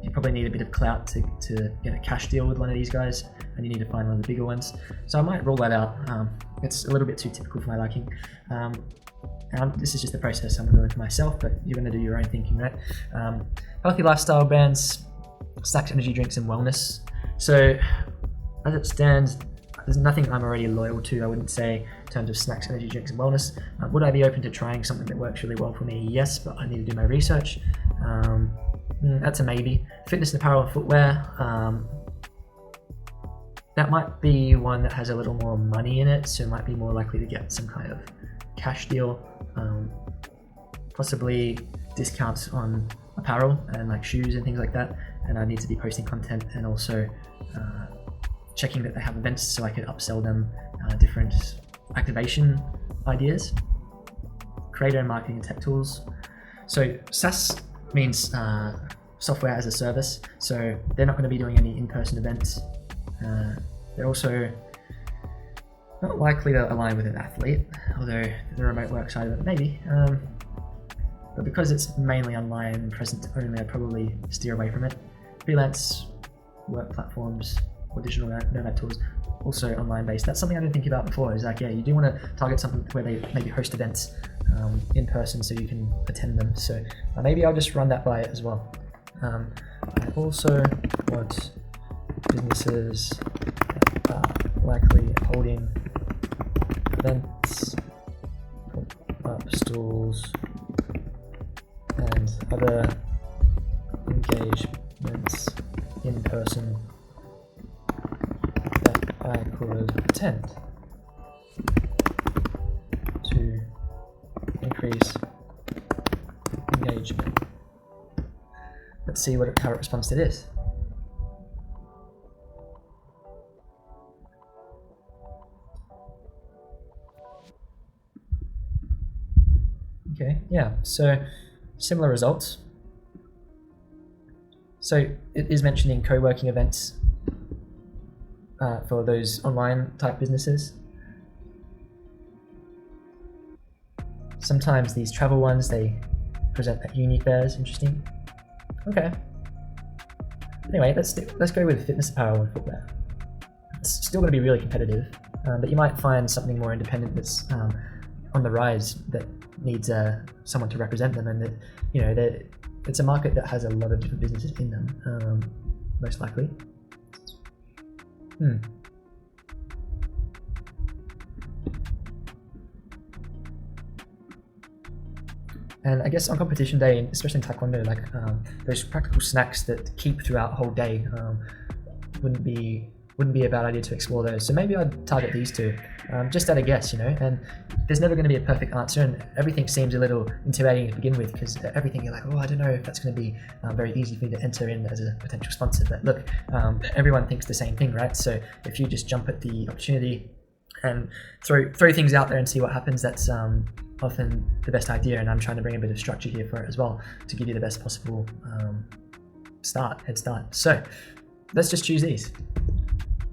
you probably need a bit of clout to get a cash deal with one of these guys, and you need to find one of the bigger ones. So I might rule that out. It's a little bit too typical for my liking. And this is just the process I'm going to myself, but you're going to do your own thinking, right? Healthy lifestyle brands, Stacks energy drinks and wellness. So as it stands, there's nothing I'm already loyal to, I wouldn't say, in terms of snacks, energy drinks, and wellness. Would I be open to trying something that works really well for me? Yes, but I need to do my research. That's a maybe. Fitness and apparel and footwear. That might be one that has a little more money in it, so it might be more likely to get some kind of cash deal. Possibly discounts on apparel and like shoes and things like that. And I need to be posting content and also checking that they have events so I can upsell them different activation ideas. Creator and marketing and tech tools. So SaaS means software as a service. So they're not going to be doing any in-person events. They're also not likely to align with an athlete, although the remote work side of it maybe. But because it's mainly online and present only, I'd probably steer away from it. Freelance work platforms or digital nomad tools, also online based. That's something I didn't think about before. Is like, yeah, you do want to target something where they maybe host events in person so you can attend them. So maybe I'll just run that by it as well. I also want businesses that are likely holding events, pop-up stores, and other engagements in person that I could attend to increase engagement. Let's see how it responds to this. Okay, yeah, so similar results. So it is mentioning co-working events for those online type businesses. Sometimes these travel ones, they present at uni fairs. Interesting. Okay. Anyway, let's go with fitness apparel and footwear. It's still going to be really competitive, but you might find something more independent that's on the rise that needs someone to represent them, and that, you know, that it's a market that has a lot of different businesses in them, most likely. And I guess on competition day, especially in Taekwondo, like those practical snacks that keep throughout the whole day wouldn't be a bad idea to explore those. So maybe I'd target these two, just at a guess, you know. And there's never going to be a perfect answer, and everything seems a little intimidating to begin with, because everything you're like, oh, I don't know if that's going to be very easy for me to enter in as a potential sponsor. But look, everyone thinks the same thing, right? So if you just jump at the opportunity and throw things out there and see what happens, that's often the best idea. And I'm trying to bring a bit of structure here for it as well, to give you the best possible head start. So let's just choose these.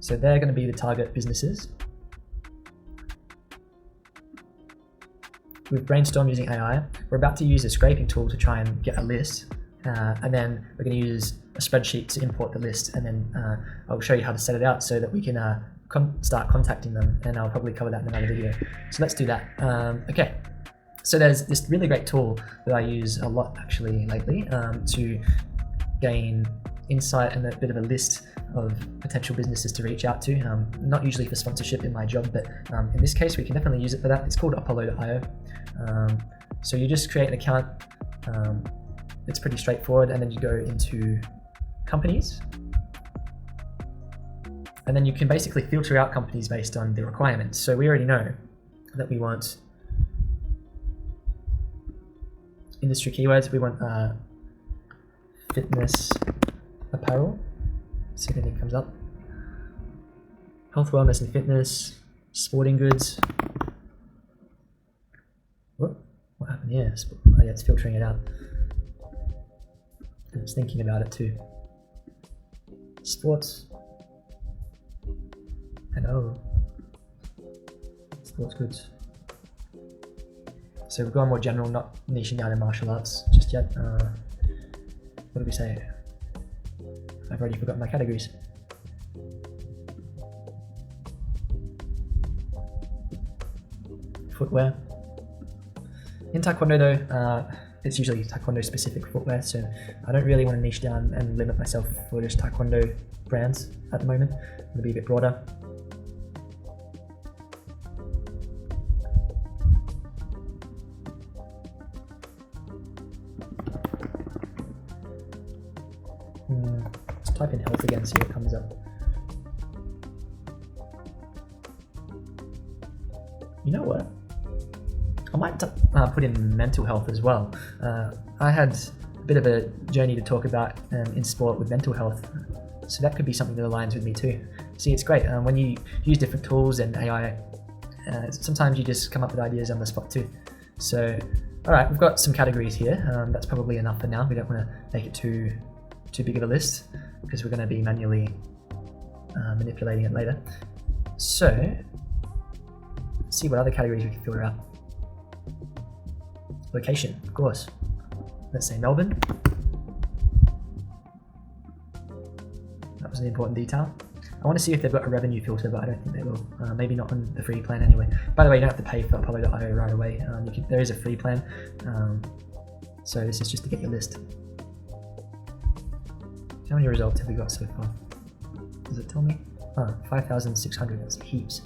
So they're going to be the target businesses. We've brainstormed using AI. We're about to use a scraping tool to try and get a list, and then we're going to use a spreadsheet to import the list, and then I'll show you how to set it out so that we can start contacting them, and I'll probably cover that in another video. So let's do that. Okay, so there's this really great tool that I use a lot actually lately to gain insight and a bit of a list of potential businesses to reach out to, not usually for sponsorship in my job, but in this case we can definitely use it for that. It's called Apollo.io. So you just create an account, it's pretty straightforward, and then you go into companies, and then you can basically filter out companies based on the requirements. So we already know that we want industry keywords, we want fitness apparel, see if anything comes up, health, wellness and fitness, sporting goods. What happened here? Oh yeah, it's filtering it out. And it's thinking about it too. Sports. And sports goods. So we've gone more general, not niching down in martial arts just yet. What did we say? I've already forgotten my categories. Footwear. In Taekwondo though, it's usually Taekwondo specific footwear, so I don't really want to niche down and limit myself for just Taekwondo brands at the moment. I'm going to be a bit broader. type in health again, see what comes up. You know what? I might put in mental health as well. I had a bit of a journey to talk about in sport with mental health, so that could be something that aligns with me too. See, it's great when you use different tools and AI. Sometimes you just come up with ideas on the spot too. So, all right, we've got some categories here. That's probably enough for now. We don't want to make it too big of a list because we're going to be manually manipulating it later. So, let's see what other categories we can filter out. Location, of course. Let's say Melbourne. That was an important detail. I want to see if they've got a revenue filter, but I don't think they will. Maybe not on the free plan anyway. By the way, you don't have to pay for Apollo.io right away. There is a free plan. So this is just to get your list. How many results have we got so far? Does it tell me? 5,600, that's heaps.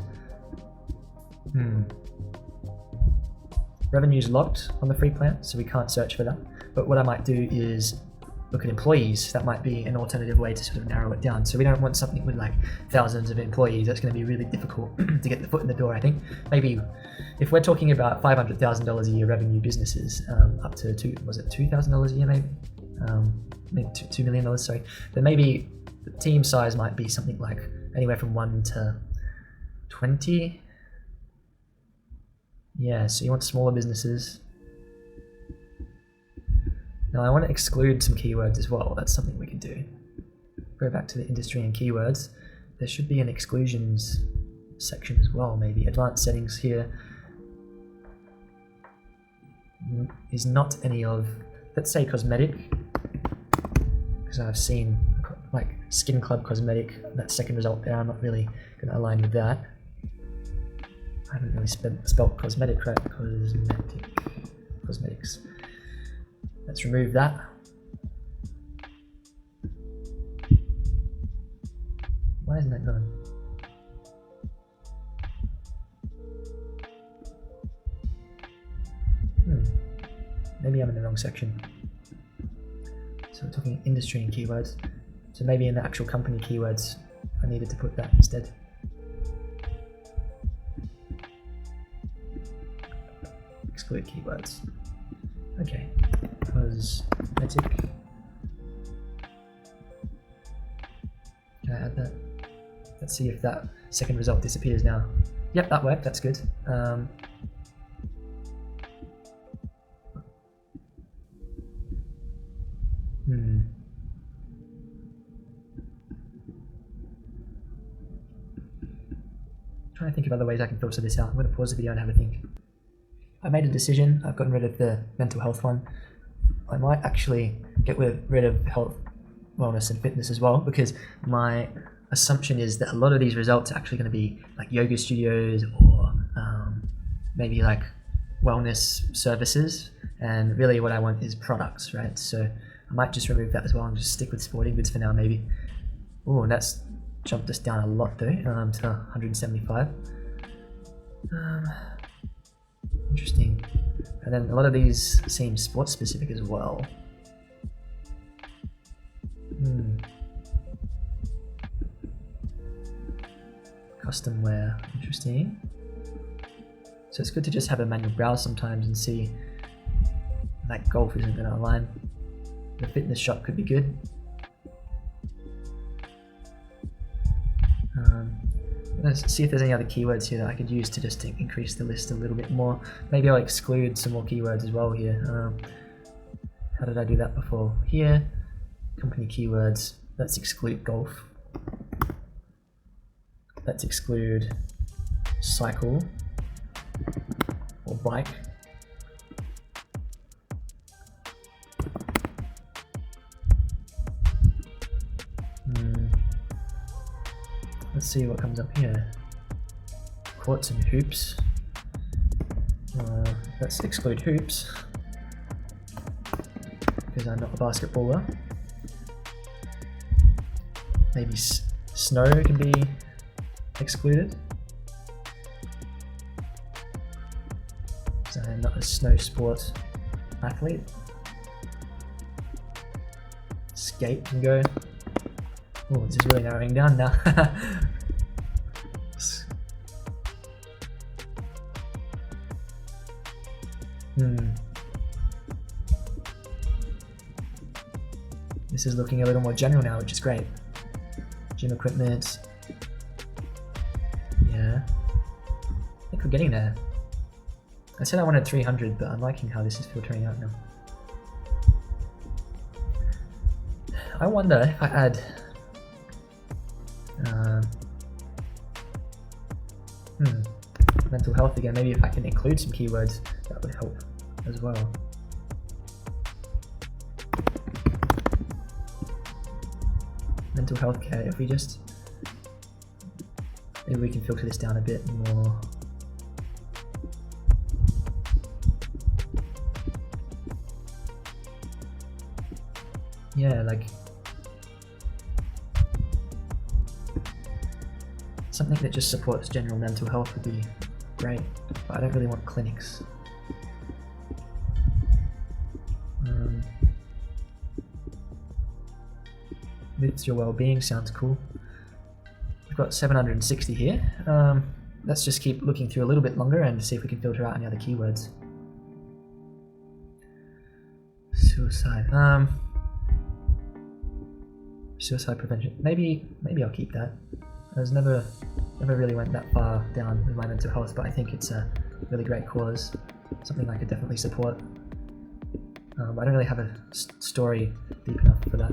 Revenue's locked on the free plan, so we can't search for that. But what I might do is look at employees. That might be an alternative way to sort of narrow it down. So we don't want something with like thousands of employees. That's going to be really difficult to get the foot in the door, I think. Maybe if we're talking about $500,000 a year revenue businesses, up to $2,000 a year maybe? Maybe $2 million, sorry. Then maybe the team size might be something like anywhere from 1 to 20. Yeah, so you want smaller businesses. Now I want to exclude some keywords as well. That's something we can do. Go back to the industry and keywords. There should be an exclusions section as well, maybe. Advanced settings here is not any of, let's say cosmetic, because I've seen like Skin Club Cosmetic, that second result there. I'm not really going to align with that. I haven't really spelled cosmetic right. Cosmetics. Let's remove that. Why isn't that going? Maybe I'm in the wrong section. So we're talking industry and keywords. So maybe in the actual company keywords, I needed to put that instead. Exclude keywords. Okay, cosmetic. Can I add that? Let's see if that second result disappears now. Yep, that worked, that's good. Trying to think of other ways I can filter this out. I'm going to pause the video and have a think. I made a decision. I've gotten rid of the mental health one. I might actually get rid of health, wellness and fitness as well, because my assumption is that a lot of these results are actually going to be like yoga studios or maybe like wellness services, and really what I want is products, right? So I might just remove that as well and just stick with sporting goods for now maybe. Oh, that's jumped us down a lot though, to 175. Interesting. And then a lot of these seem sports specific as well. Custom wear, interesting. So it's good to just have a manual browse sometimes and see. Like golf isn't going to align. The fitness shop could be good. Let's see if there's any other keywords here that I could use to just increase the list a little bit more. Maybe I'll exclude some more keywords as well here. How did I do that before? Here, company keywords. Let's exclude golf. Let's exclude cycle or bike. Let's see what comes up here. Courts and hoops. Let's exclude hoops because I'm not a basketballer. Maybe snow can be excluded because I'm not a snow sport athlete. Skate can go. Oh, this is really narrowing down now. This is looking a little more general now, which is great. Gym equipment. Yeah. I think we're getting there. I said I wanted 300, but I'm liking how this is filtering out now. I wonder if I add mental health again, maybe if I can include some keywords, that would help as well. Mental health care, if we just, maybe we can filter this down a bit more. Yeah, like something that just supports general mental health would be great, but I don't really want clinics. Boosts your well-being sounds cool. We've got 760 here. Let's just keep looking through a little bit longer and see if we can filter out any other keywords. Suicide. Suicide prevention. Maybe I'll keep that. I was never really went that far down with my mental health, but I think it's a really great cause, something I could definitely support. I don't really have a story deep enough for that.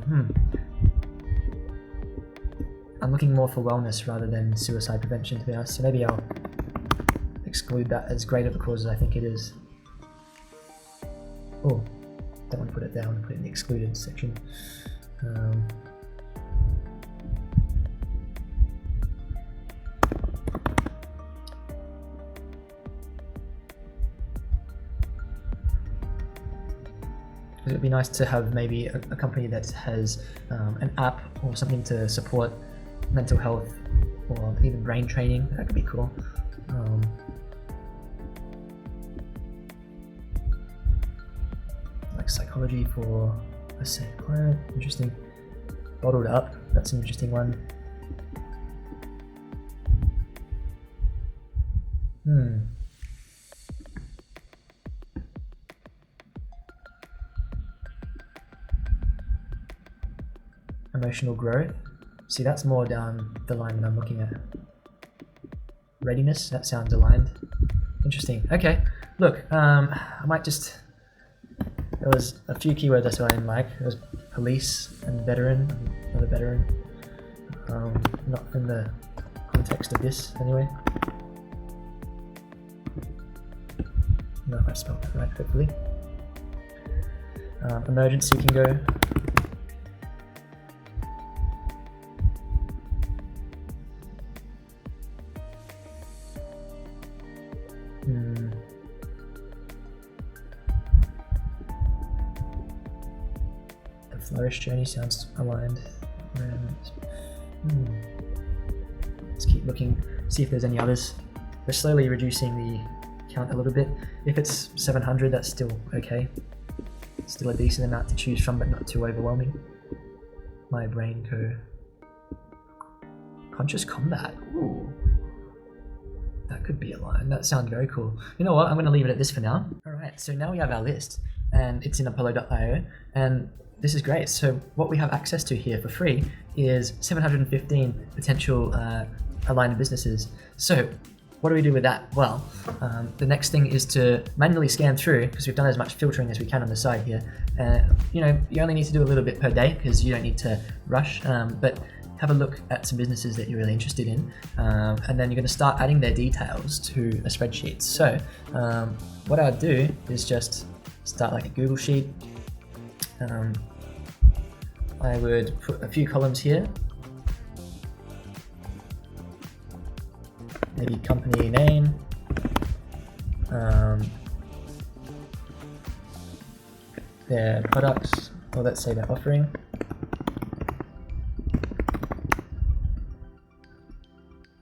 I'm looking more for wellness rather than suicide prevention, to be honest, so maybe I'll exclude that as great of a cause as I think it is. Oh, don't want to put it there, I want to put it in the excluded section. It would be nice to have maybe a company that has an app or something to support mental health or even brain training. That could be cool. Like psychology for a safe climate, interesting. Bottled up, that's an interesting one. Emotional growth. See, that's more down the line that I'm looking at. Readiness, that sounds aligned. Interesting. Okay, look, I might just, there was a few keywords I saw I didn't like. There was police and veteran, not a veteran. Not in the context of this anyway. I don't know if I spelled that right, hopefully. Emergency can go. The flourish journey sounds aligned. Let's keep looking, see if there's any others. We're slowly reducing the count a little bit. If it's 700, that's still okay. Still a decent amount to choose from, but not too overwhelming. My brain co. Conscious combat. Ooh. That could be a line. That sounds very cool. You know what? I'm going to leave it at this for now. Alright, so now we have our list, and it's in apollo.io, and this is great. So what we have access to here for free is 715 potential aligned businesses. So what do we do with that? Well, the next thing is to manually scan through, because we've done as much filtering as we can on the side here. You know, you only need to do a little bit per day because you don't need to rush, but have a look at some businesses that you're really interested in, and then you're going to start adding their details to a spreadsheet. So what I'd do is just start like a Google sheet. I would put a few columns here, maybe company name, their products, or let's say their offering.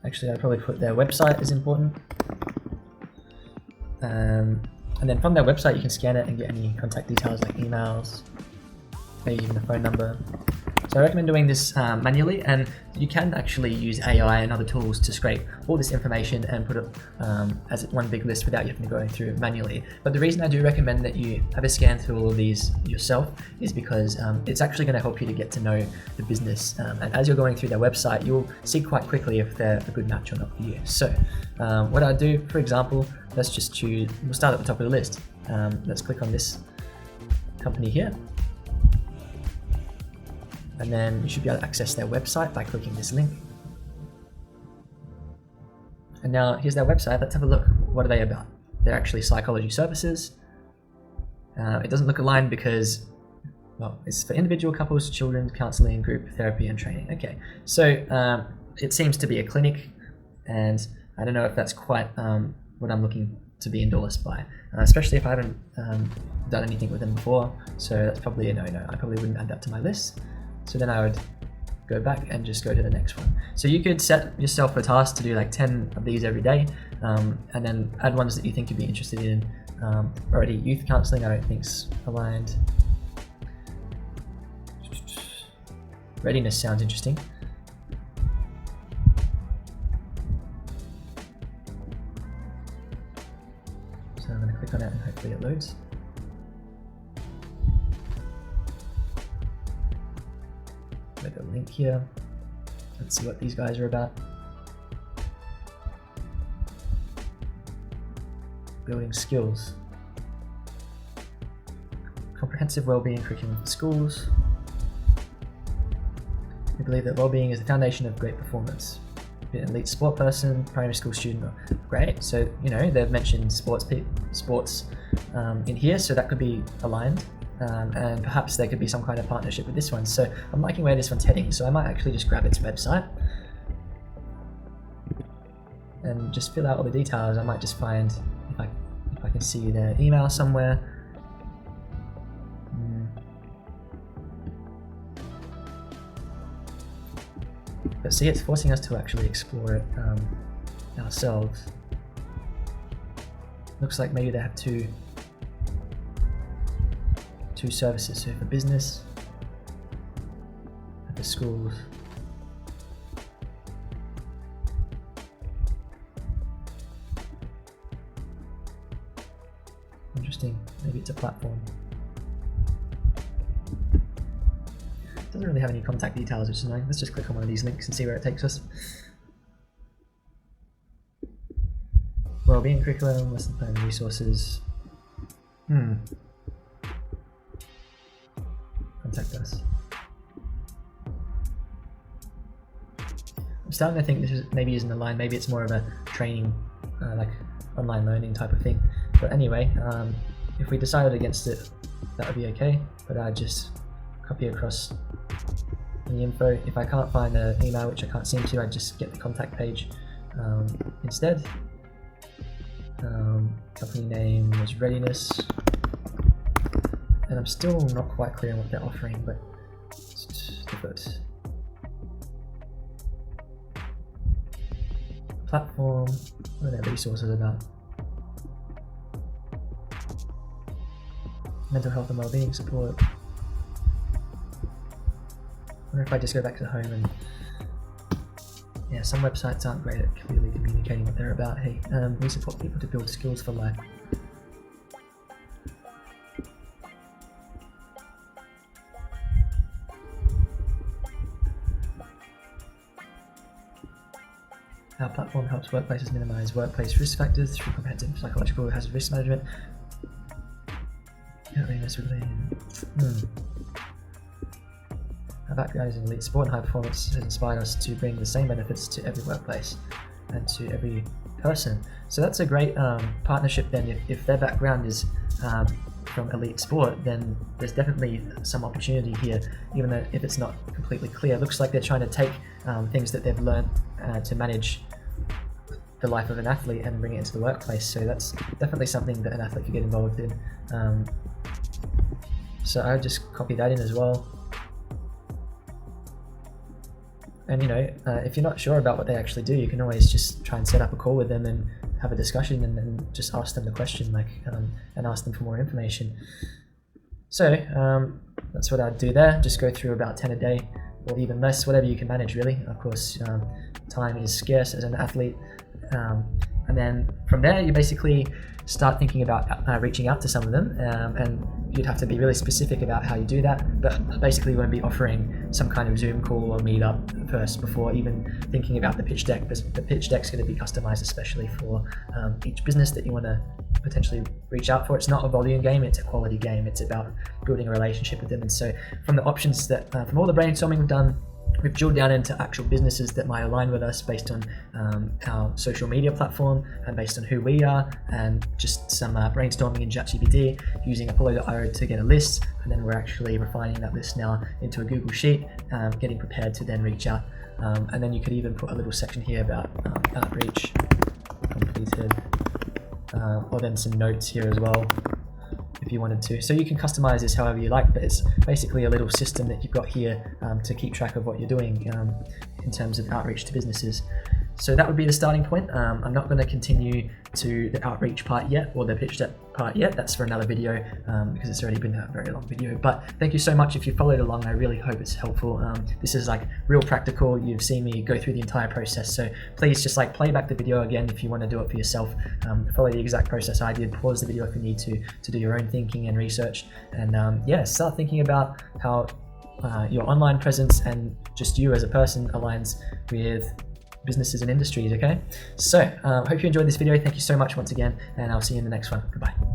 Actually, I'd probably put their website is important. And then from their website, you can scan it and get any contact details like emails, maybe even a phone number. So I recommend doing this manually, and you can actually use AI and other tools to scrape all this information and put it as one big list without you having to go through it manually. But the reason I do recommend that you have a scan through all of these yourself is because it's actually going to help you to get to know the business. And as you're going through their website, you'll see quite quickly if they're a good match or not for you. So what I do, for example, let's just choose, we'll start at the top of the list. Let's click on this company here. And then you should be able to access their website by clicking this link. And now here's their website. Let's have a look. What are they about? They're actually psychology services. It doesn't look aligned because, well, it's for individual, couples, children, counseling, group therapy, and training. Okay, so it seems to be a clinic, and I don't know if that's quite what I'm looking to be endorsed by, especially if I haven't done anything with them before. So that's probably a no-no. I probably wouldn't add that to my list. So then I would go back and just go to the next one. So you could set yourself a task to do like 10 of these every day, and then add ones that you think you'd be interested in. Already youth counseling, I don't think's aligned. Readiness sounds interesting. So I'm going to click on it and hopefully it loads. With a link here. Let's see what these guys are about. Building skills. Comprehensive well-being curriculum for schools. We believe that well-being is the foundation of great performance. Be an elite sport person, primary school student. Great. So they've mentioned sports in here, so that could be aligned. And perhaps there could be some kind of partnership with this one. So I'm liking where this one's heading, so I might actually just grab its website and just fill out all the details. I might just find if I can see their email somewhere. But see, it's forcing us to actually explore it ourselves. Looks like maybe they have two services, so for business and for schools. Interesting, maybe it's a platform. Doesn't really have any contact details, which is annoying. Let's just click on one of these links and see where it takes us. Wellbeing curriculum, lesson plan, resources. Contact us. I'm starting to think this maybe isn't aligned. Maybe it's more of a training, like online learning type of thing. But anyway, if we decided against it, that would be okay. But I'd just copy across the info. If I can't find an email, which I can't seem to, I'd just get the contact page instead. Company name was Readiness. And I'm still not quite clear on what they're offering, but it's good. Platform, what are their resources about? Mental health and wellbeing support. I wonder if I just go back to home and... Yeah, some websites aren't great at clearly communicating what they're about. Hey, we support people to build skills for life. Our platform helps workplaces minimize workplace risk factors through comprehensive psychological hazard risk management. Our background in elite sport and high performance has inspired us to bring the same benefits to every workplace and to every person. So that's a great partnership then. If their background is from elite sport, then there's definitely some opportunity here, even though if it's not completely clear. It looks like they're trying to take things that they've learned to manage the life of an athlete and bring it into the workplace. So that's definitely something that an athlete could get involved in. So I would just copy that in as well. And if you're not sure about what they actually do, you can always just try and set up a call with them and have a discussion and then just ask them the question, and ask them for more information. So that's what I'd do there. Just go through about 10 a day. or even less, whatever you can manage really. Of course, time is scarce as an athlete. And then from there, you basically start thinking about reaching out to some of them, and you'd have to be really specific about how you do that. But basically, you want to be offering some kind of Zoom call or meetup first before even thinking about the pitch deck, because the pitch deck's going to be customized especially for each business that you want to potentially reach out for. It's not a volume game, it's a quality game. It's about building a relationship with them. And so from the options that, from all the brainstorming we've done, we've drilled down into actual businesses that might align with us based on our social media platform and based on who we are, and just some brainstorming in ChatGPT using Apollo.io to get a list, and then we're actually refining that list now into a Google Sheet, getting prepared to then reach out. And then you could even put a little section here about outreach completed, or then some notes here as well if you wanted to. So you can customize this however you like, but it's basically a little system that you've got here to keep track of what you're doing in terms of outreach to businesses. So that would be the starting point. I'm not going to continue to the outreach part yet, or the pitch deck part yet. That's for another video because it's already been a very long video. But thank you so much if you followed along. I really hope it's helpful. This is like real practical. You've seen me go through the entire process. So please just like play back the video again if you want to do it for yourself. Follow the exact process I did. Pause the video if you need to do your own thinking and research. And yeah, start thinking about how your online presence and just you as a person aligns with businesses and industries. Okay, so hope you enjoyed this video. Thank you so much once again, and I'll see you in the next one. Goodbye.